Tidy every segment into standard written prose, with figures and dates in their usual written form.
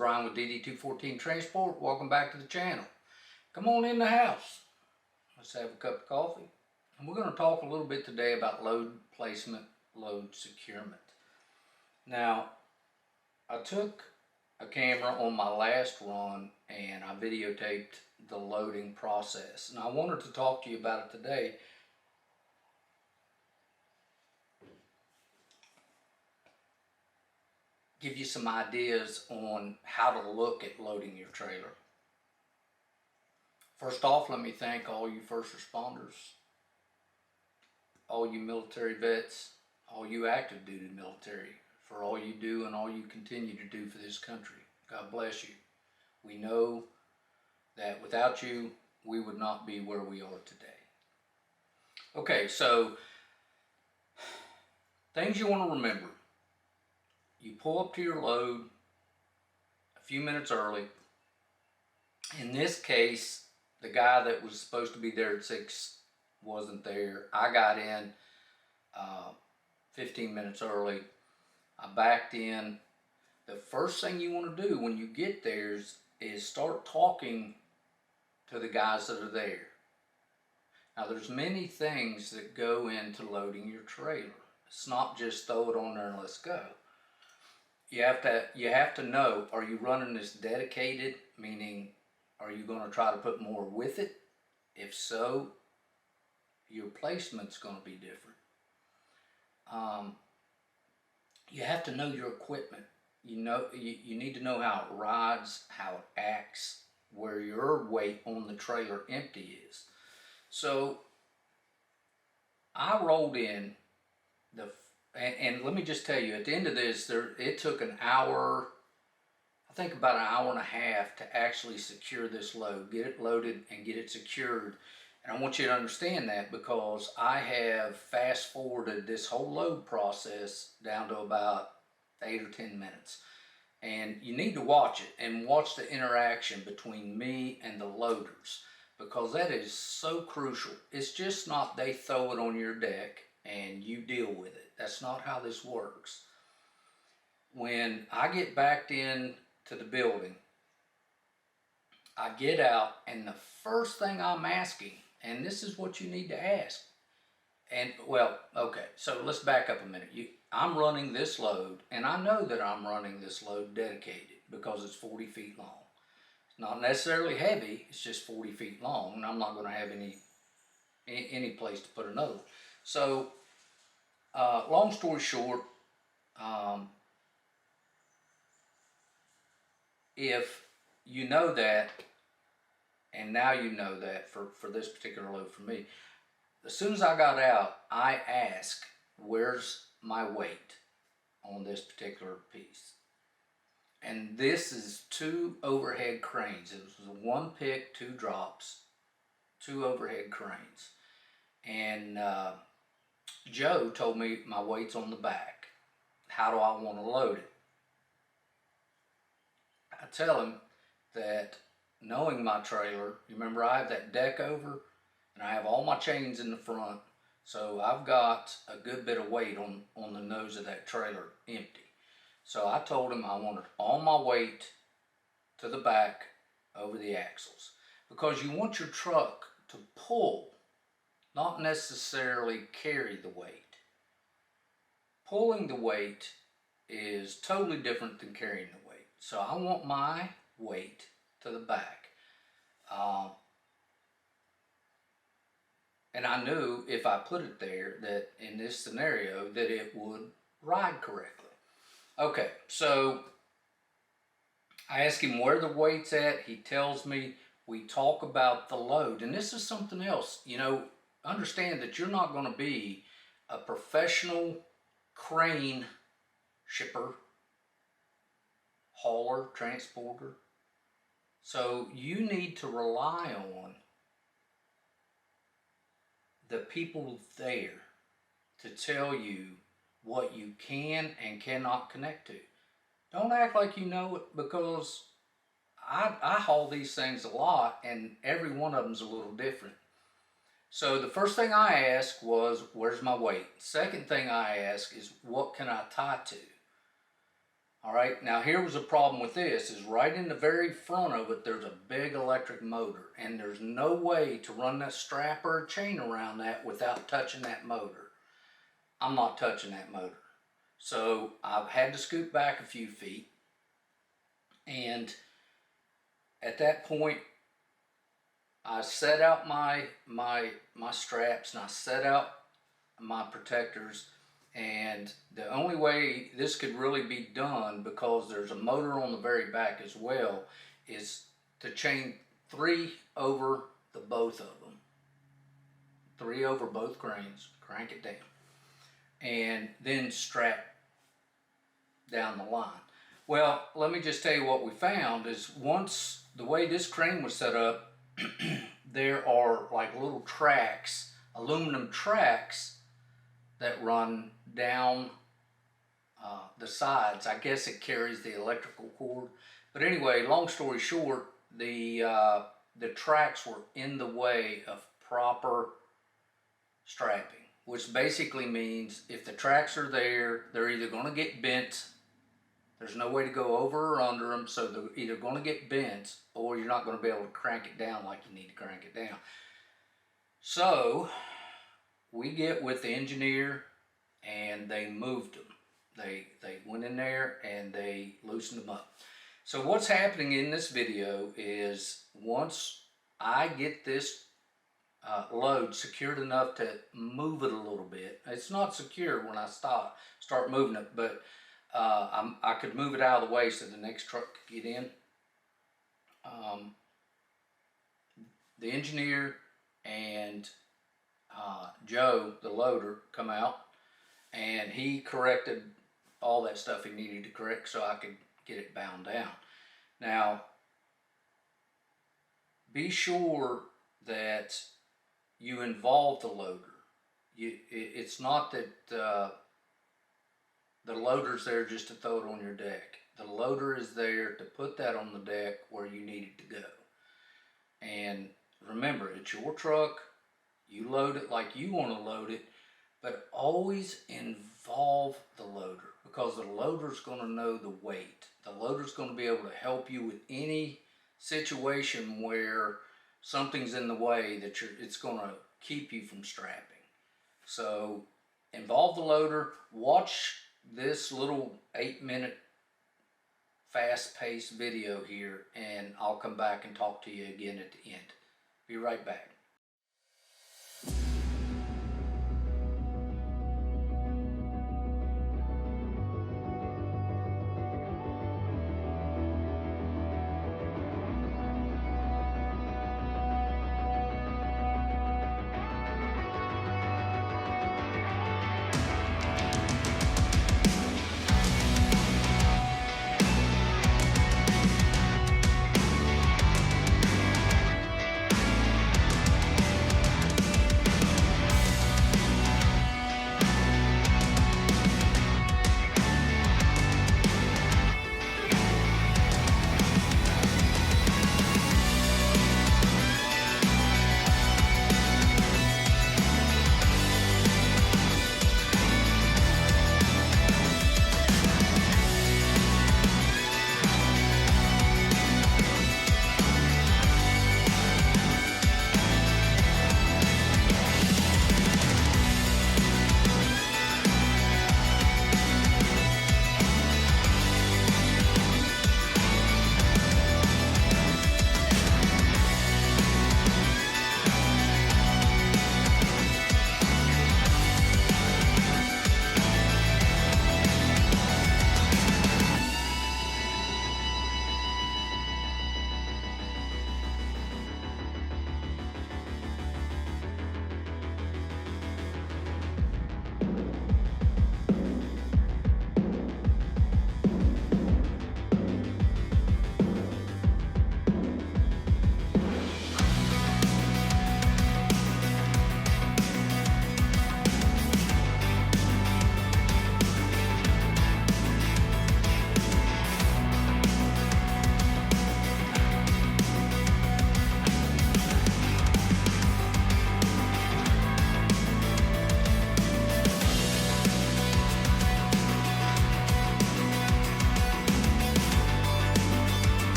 Bryan with DD214 Transport. Welcome back to the channel. Come on in the house. Let's have a cup of coffee. And we're going to talk a little bit today about load placement, load securement. Now, I took a camera on my last run and I videotaped the loading process. And I wanted to talk to you about it today. Give you some ideas on how to look at loading your trailer. First off, let me thank all you first responders, all you military vets, all you active duty military, for all you do and all you continue to do for this country. God bless you. We know that without you, we would not be where we are today. Okay, so things you want to remember. You pull up to your load a few minutes early. In this case, the guy that was supposed to be there at 6 wasn't there. I got in 15 minutes early. I backed in. The first thing you want to do when you get there is start talking to the guys that are there. Now, there's many things that go into loading your trailer. It's not just throw it on there and let's go. You have to know, are you running this dedicated, meaning are you going to try to put more with it? If so, your placement's going to be different. You have to know your equipment. You need to know how it rides, how it acts, where your weight on the trailer empty is. So I rolled in and let me just tell you, at the end of this, it took an hour, I think about an hour and a half to actually secure this load, get it loaded and get it secured. And I want you to understand that because I have fast forwarded this whole load process down to about 8 or 10 minutes. And you need to watch it and watch the interaction between me and the loaders because that is so crucial. It's just not they throw it on your deck and you deal with it. That's not how this works. When I get backed in to the building, I get out and the first thing I'm asking, and this is what you need to ask, and well, okay, so let's back up a minute. I'm running this load, and I know that I'm running this load dedicated because it's 40 feet long. It's not necessarily heavy, it's just 40 feet long, and I'm not going to have any place to put another one. So, long story short, if you know that, and now you know that for this particular load for me, as soon as I got out, I asked, where's my weight on this particular piece? And this is 2 overhead cranes. It was a 1 pick, 2 drops, 2 overhead cranes. And Joe told me my weight's on the back. How do I want to load it? I tell him that knowing my trailer, remember I have that deck over and I have all my chains in the front, so I've got a good bit of weight on the nose of that trailer empty. So I told him I wanted all my weight to the back over the axles because you want your truck to pull, not necessarily carry the weight. Pulling the weight is totally different than carrying the weight. So I want my weight to the back. And I knew if I put it there that in this scenario that it would ride correctly. Okay, so I ask him where the weight's at. He tells me. We talk about the load. And this is something else. Understand that you're not going to be a professional crane shipper, hauler, transporter. So you need to rely on the people there to tell you what you can and cannot connect to. Don't act like you know it because I haul these things a lot and every one of them's a little different. So the first thing I asked was, where's my weight? Second thing I asked is, what can I tie to? All right, now here was a problem with this, is right in the very front of it, there's a big electric motor, and there's no way to run that strap or chain around that without touching that motor. I'm not touching that motor. So I've had to scoot back a few feet, and at that point, I set out my straps, and I set out my protectors, and the only way this could really be done, because there's a motor on the very back as well, is to chain 3 over the both of them. 3 over both cranes, crank it down, and then strap down the line. Well, let me just tell you what we found is, once the way this crane was set up, there are like little tracks, aluminum tracks, that run down the sides. I guess it carries the electrical cord. But anyway, long story short, the tracks were in the way of proper strapping, which basically means if the tracks are there, they're either going to get bent. There's no way to go over or under them, so they're either going to get bent, or you're not going to be able to crank it down like you need to crank it down. So we get with the engineer, and they moved them. They went in there and they loosened them up. So what's happening in this video is, once I get this load secured enough to move it a little bit, it's not secure when I start moving it, but I could move it out of the way so the next truck could get in. The engineer and Joe, the loader, come out, and he corrected all that stuff he needed to correct so I could get it bound down. Now, be sure that you involve the loader. It's not that the loader's there just to throw it on your deck. The loader is there to put that on the deck where you need it to go. And remember, it's your truck. You load it like you want to load it, but always involve the loader, because the loader's going to know the weight. The loader's going to be able to help you with any situation where something's in the way that it's going to keep you from strapping. So involve the loader. Watch this little 8-minute fast-paced video here, and I'll come back and talk to you again at the end. Be right back.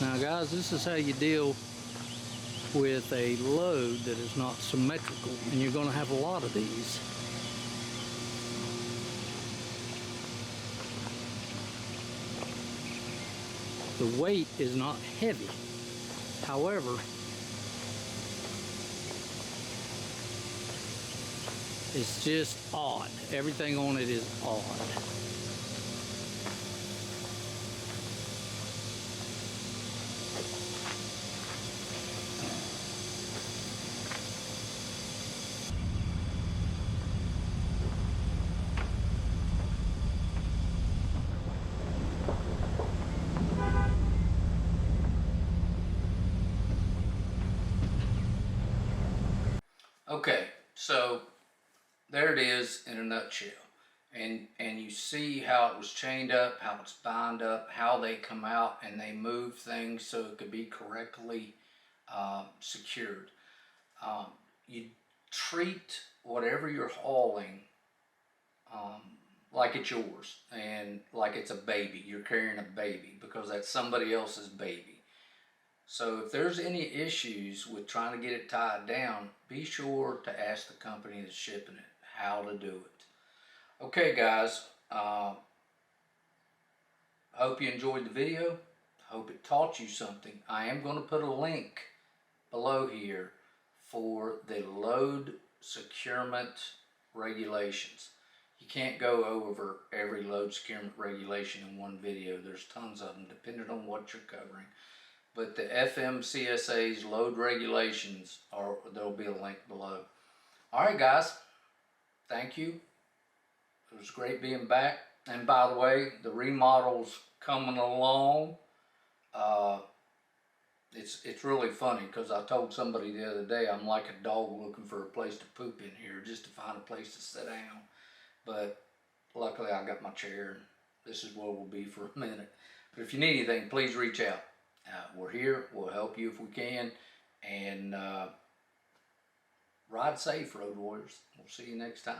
Now guys, this is how you deal with a load that is not symmetrical, and you're going to have a lot of these. The weight is not heavy, however, it's just odd. Everything on it is odd. Okay, so there it is in a nutshell. And you see how it was chained up, how it's bound up, how they come out and they move things so it could be correctly secured. You treat whatever you're hauling like it's yours and like it's a baby. You're carrying a baby because that's somebody else's baby. So if there's any issues with trying to get it tied down, be sure to ask the company that's shipping it how to do it. Okay guys, hope you enjoyed the video. Hope it taught you something. I am going to put a link below here for the load securement regulations. You can't go over every load securement regulation in one video. There's tons of them depending on what you're covering. But the FMCSA's load regulations there'll be a link below. All right, guys. Thank you. It was great being back. And by the way, the remodel's coming along. It's really funny because I told somebody the other day I'm like a dog looking for a place to poop in here just to find a place to sit down. But luckily I got my chair and this is where we'll be for a minute. But if you need anything, please reach out. We're here. We'll help you if we can. And ride safe, Road Warriors. We'll see you next time.